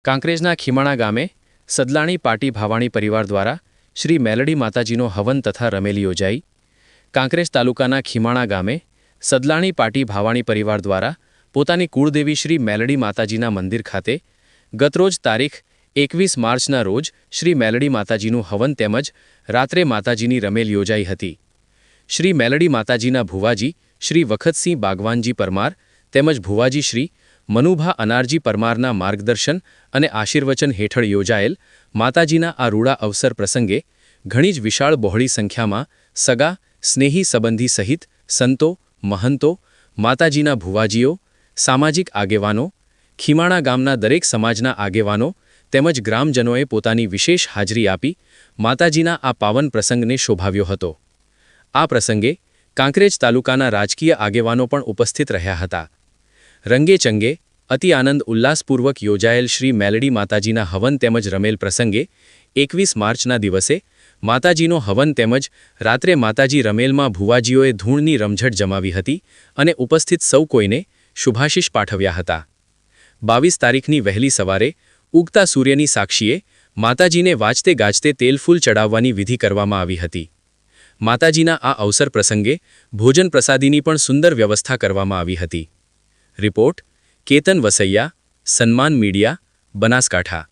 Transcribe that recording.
કાંકરેજના ખીમાણા ગામે સદલાણી પાટી ભાવાણી પરિવાર દ્વારા શ્રી મેલડી માતાજીનો હવન તથા રમેલી યોજાઈ। કાંકરેજ તાલુકાના ખીમાણા ગામે સદલાણી પાટી ભાવાણી પરિવાર દ્વારા પોતાની કુળદેવી શ્રી મેલડી માતાજીના મંદિર ખાતે ગતરોજ તારીખ 21 માર્ચના રોજ શ્રી મેલડી માતાજીનું હવન તેમજ રાત્રે માતાજીની રમેલ યોજાઈ હતી। શ્રી મેલડી માતાજીના ભુવાજી શ્રી વખતસિંહ બાગવાનજી પરમાર તેમજ ભુવાજી શ્રી મનુભા અનારજી પરમારના માર્ગદર્શન અને આશીર્વચન હેઠળ યોજાયેલ માતાજીના આ રૂડા અવસર પ્રસંગે ઘણી જ વિશાળ બહોળી સંખ્યામાં સગા સ્નેહી સંબંધી સહિત સંતો મહંતો માતાજીના ભુવાજીઓ સામાજિક આગેવાનો ખીમાણા ગામના દરેક સમાજના આગેવાનો તેમજ ગ્રામજનોએ પોતાની વિશેષ હાજરી આપી માતાજીના આ પાવન પ્રસંગને શોભાવ્યો હતો। આ પ્રસંગે કાંકરેજ તાલુકાના રાજકીય આગેવાનો પણ ઉપસ્થિત રહ્યા હતા। રંગે ચંગે અતિ આનંદ ઉલ્લાસપૂર્વક યોજાયેલ શ્રી મેલડી માતાજીના હવન તેમજ રમેલ પ્રસંગે 21 માર્ચના દિવસે માતાજીનો હવન તેમજ રાત્રે માતાજી રમેલમાં ભુવાજીઓએ ધૂળની રમઝટ જમાવી હતી અને ઉપસ્થિત સૌ કોઈને શુભાશીષ પાઠવ્યા હતા। 22 તારીખની વહેલી સવારે ઉગતા સૂર્યની સાક્ષીએ માતાજીને વાજતે ગાજતે તેલફૂલ ચડાવવાની વિધિ કરવામાં આવી હતી। માતાજીના આ અવસર પ્રસંગે ભોજન પ્રસાદીની પણ સુંદર વ્યવસ્થા કરવામાં આવી હતી। રિપોર્ટ કેતન વસૈયા, સન્માન મીડિયા, બનાસકાંઠા।